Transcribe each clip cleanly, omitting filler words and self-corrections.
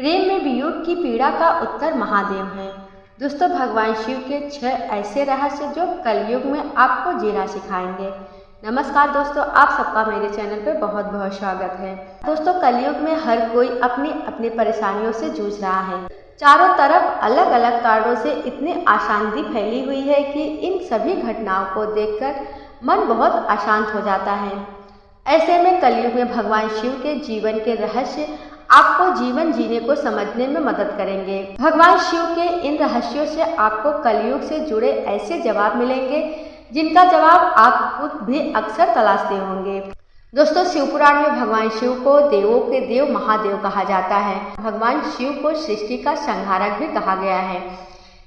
प्रेम में वियोग की पीड़ा का उत्तर महादेव है। दोस्तों, भगवान शिव के 6 ऐसे रहस्य जो कलयुग में आपको जीना सिखाएंगे। नमस्कार दोस्तों, आप सबका मेरे चैनल पे बहुत बहुत स्वागत है। दोस्तों, कलयुग में हर कोई अपनी अपनी परेशानियों से जूझ रहा है। चारों तरफ अलग अलग कारणों से इतनी अशांति फैली हुई है कि इन सभी घटनाओं को देखकर मन बहुत अशांत हो जाता है। ऐसे में कलयुग में भगवान शिव के जीवन के रहस्य आपको जीवन जीने को समझने में मदद करेंगे। भगवान शिव के इन रहस्यों से आपको कलयुग से जुड़े ऐसे जवाब मिलेंगे जिनका जवाब आप खुद भी अक्सर तलाशते होंगे। दोस्तों, शिव पुराण में भगवान शिव को देवों के देव महादेव कहा जाता है। भगवान शिव को सृष्टि का संहारक भी कहा गया है,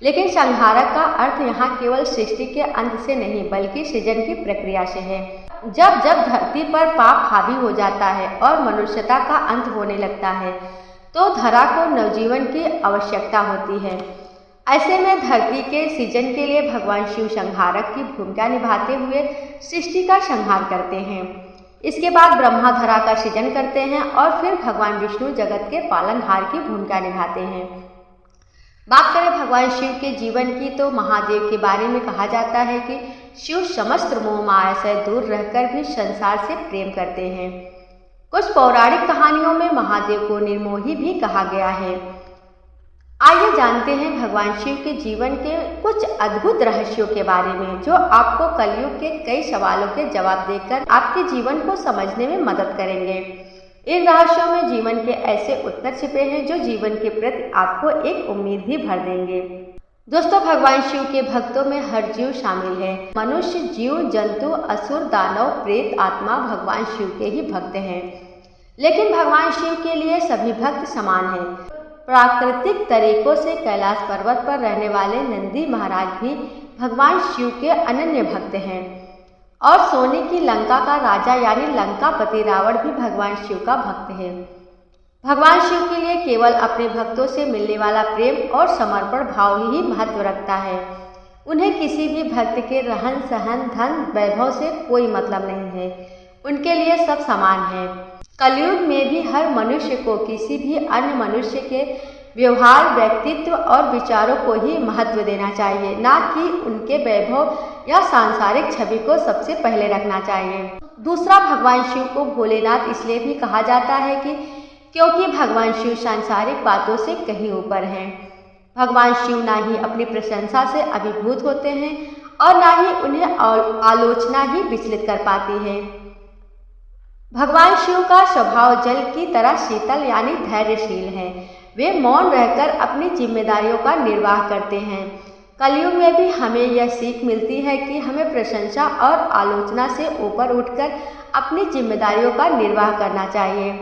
लेकिन संहारक का अर्थ यहाँ केवल सृष्टि के अंत से नहीं बल्कि सृजन की प्रक्रिया से है। जब जब धरती पर पाप हावी हो जाता है और मनुष्यता का अंत होने लगता है तो धरा को नवजीवन की आवश्यकता होती है। ऐसे में धरती के सृजन के लिए भगवान शिव संहारक की भूमिका निभाते हुए सृष्टि का संहार करते हैं। इसके बाद ब्रह्मा धरा का सृजन करते हैं और फिर भगवान विष्णु जगत के पालनहार की भूमिका निभाते हैं। बात करें भगवान शिव के जीवन की तो महादेव के बारे में कहा जाता है कि शिव समस्त मोह माया से दूर रहकर भी संसार से प्रेम करते हैं। कुछ पौराणिक कहानियों में महादेव को निर्मोही भी कहा गया है। आइए जानते हैं भगवान शिव के जीवन के कुछ अद्भुत रहस्यों के बारे में जो आपको कलयुग के कई सवालों के जवाब देकर आपके जीवन को समझने में मदद करेंगे। इन रहस्यों में जीवन के ऐसे उत्तर छिपे हैं जो जीवन के प्रति आपको एक उम्मीद भी भर देंगे। दोस्तों, भगवान शिव के भक्तों में हर जीव शामिल है। मनुष्य, जीव, जंतु, असुर, दानव, प्रेत, आत्मा भगवान शिव के ही भक्त हैं। लेकिन भगवान शिव के लिए सभी भक्त समान हैं। प्राकृतिक तरीकों से कैलाश पर्वत पर रहने वाले नंदी महाराज भी भगवान शिव के अनन्य भक्त हैं और सोने की लंका का राजा यानी लंकापति रावण भी भगवान शिव का भक्त है। भगवान शिव के लिए केवल अपने भक्तों से मिलने वाला प्रेम और समर्पण भाव ही महत्व रखता है। उन्हें किसी भी भक्त के रहन सहन, धन, वैभव से कोई मतलब नहीं है। उनके लिए सब समान है। कलयुग में भी हर मनुष्य को किसी भी अन्य मनुष्य के व्यवहार, व्यक्तित्व और विचारों को ही महत्व देना चाहिए, ना कि उनके वैभव या सांसारिक छवि को सबसे पहले रखना चाहिए। दूसरा, भगवान शिव को भोलेनाथ इसलिए भी कहा जाता है कि क्योंकि भगवान शिव सांसारिक बातों से कहीं ऊपर हैं। भगवान शिव ना ही अपनी प्रशंसा से अभिभूत होते हैं और ना ही उन्हें आलोचना ही विचलित कर पाती है। भगवान शिव का स्वभाव जल की तरह शीतल यानी धैर्यशील है। वे मौन रहकर अपनी जिम्मेदारियों का निर्वाह करते हैं। कलयुग में भी हमें यह सीख मिलती है कि हमें प्रशंसा और आलोचना से ऊपर उठकर अपनी जिम्मेदारियों का निर्वाह करना चाहिए।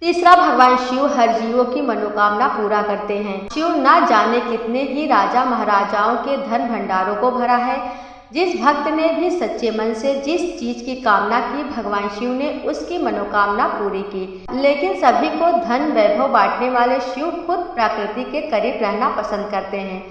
तीसरा, भगवान शिव हर जीवों की मनोकामना पूरा करते हैं। शिव ना जाने कितने ही राजा महाराजाओं के धन भंडारों को भरा है। जिस भक्त ने भी सच्चे मन से जिस चीज की कामना की भगवान शिव ने उसकी मनोकामना पूरी की। लेकिन सभी को धन वैभव बांटने वाले शिव खुद प्रकृति के करीब रहना पसंद करते हैं।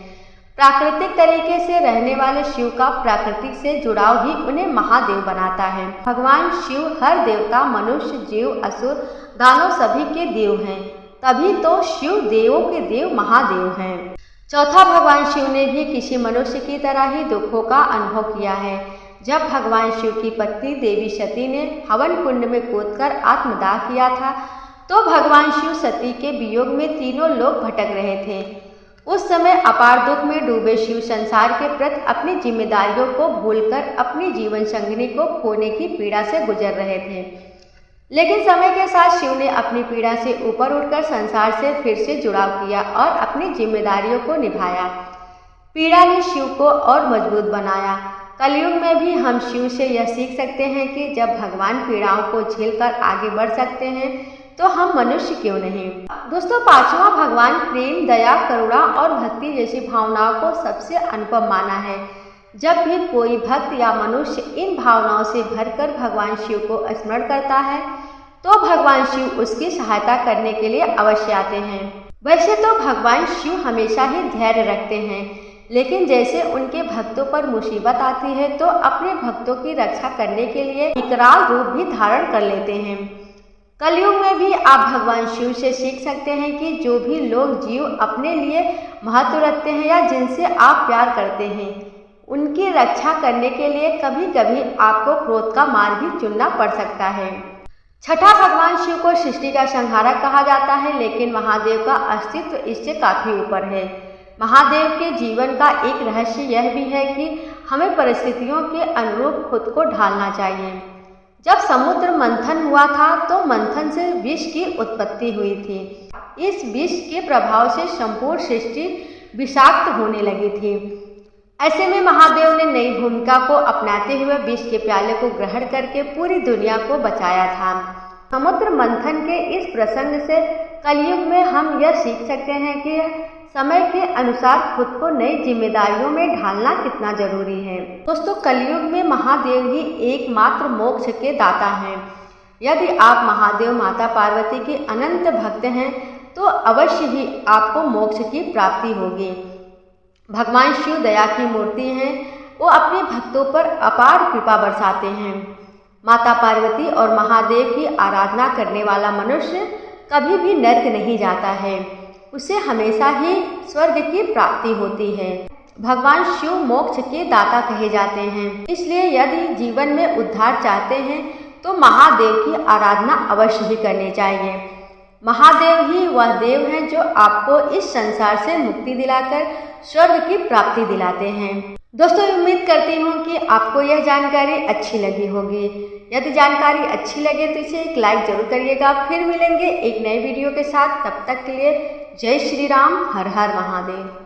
प्राकृतिक तरीके से रहने वाले शिव का प्रकृति से जुड़ाव ही उन्हें महादेव बनाता है। भगवान शिव हर देवता, मनुष्य, जीव, असुर, दानव सभी के देव हैं। तभी तो शिव देवों के देव महादेव हैं। चौथा, भगवान शिव ने भी किसी मनुष्य की तरह ही दुखों का अनुभव किया है। जब भगवान शिव की पत्नी देवी सती ने हवन कुंड में कूदकर आत्मदाह किया था तो भगवान शिव सती के वियोग में तीनों लोग भटक रहे थे। उस समय अपार दुख में डूबे शिव संसार के प्रति अपनी जिम्मेदारियों को भूलकर अपनी जीवन संगिनी को खोने की पीड़ा से गुजर रहे थे। लेकिन समय के साथ शिव ने अपनी पीड़ा से ऊपर उठकर संसार से फिर से जुड़ाव किया और अपनी जिम्मेदारियों को निभाया। पीड़ा ने शिव को और मजबूत बनाया। कलयुग में भी हम शिव से यह सीख सकते हैं कि जब भगवान पीड़ाओं को झेलकर आगे बढ़ सकते हैं तो हम मनुष्य क्यों नहीं। दोस्तों, पांचवा, भगवान प्रेम, दया, करुणा और भक्ति जैसी भावनाओं को सबसे अनुपम माना है। जब भी कोई भक्त या मनुष्य इन भावनाओं से भरकर भगवान शिव को स्मरण करता है तो भगवान शिव उसकी सहायता करने के लिए अवश्य आते हैं। वैसे तो भगवान शिव हमेशा ही धैर्य रखते हैं, लेकिन जैसे उनके भक्तों पर मुसीबत आती है तो अपने भक्तों की रक्षा करने के लिए विकराल रूप भी धारण कर लेते हैं। कलयुग में भी आप भगवान शिव से सीख सकते हैं कि जो भी लोग जीव अपने लिए महत्व रखते हैं या जिनसे आप प्यार करते हैं, उनकी रक्षा करने के लिए कभी कभी आपको क्रोध का मार्ग भी चुनना पड़ सकता है। छठा, भगवान शिव को सृष्टि का संहारक कहा जाता है, लेकिन महादेव का अस्तित्व इससे काफी ऊपर है। महादेव के जीवन का एक रहस्य यह भी है कि हमें परिस्थितियों के अनुरूप खुद को ढालना चाहिए। जब समुद्र मंथन हुआ था तो मंथन से विष की उत्पत्ति हुई थी। इस विष के प्रभाव से संपूर्ण सृष्टि विषाक्त होने लगी थी। ऐसे में महादेव ने नई भूमिका को अपनाते हुए विष के प्याले को ग्रहण करके पूरी दुनिया को बचाया था। समुद्र मंथन के इस प्रसंग से कलयुग में हम यह सीख सकते हैं कि समय के अनुसार खुद को नई जिम्मेदारियों में ढालना कितना जरूरी है। दोस्तों, कलयुग में महादेव ही एकमात्र मोक्ष के दाता हैं। यदि आप महादेव माता पार्वती के अनंत भक्त हैं तो अवश्य ही आपको मोक्ष की प्राप्ति होगी। भगवान शिव दया की मूर्ति हैं, वो अपने भक्तों पर अपार कृपा बरसाते हैं। माता पार्वती और महादेव की आराधना करने वाला मनुष्य कभी भी नर्क नहीं जाता है, उसे हमेशा ही स्वर्ग की प्राप्ति होती है। भगवान शिव मोक्ष के दाता कहे जाते हैं, इसलिए यदि जीवन में उद्धार चाहते हैं तो महादेव की आराधना अवश्य ही करनी चाहिए। महादेव ही वह देव हैं जो आपको इस संसार से मुक्ति दिलाकर स्वर्ग की प्राप्ति दिलाते हैं। दोस्तों, उम्मीद करती हूँ कि आपको यह जानकारी अच्छी लगी होगी। यदि जानकारी अच्छी लगे तो इसे एक लाइक जरूर करिएगा। फिर मिलेंगे एक नए वीडियो के साथ, तब तक के लिए जय श्री राम, हर हर महादेव।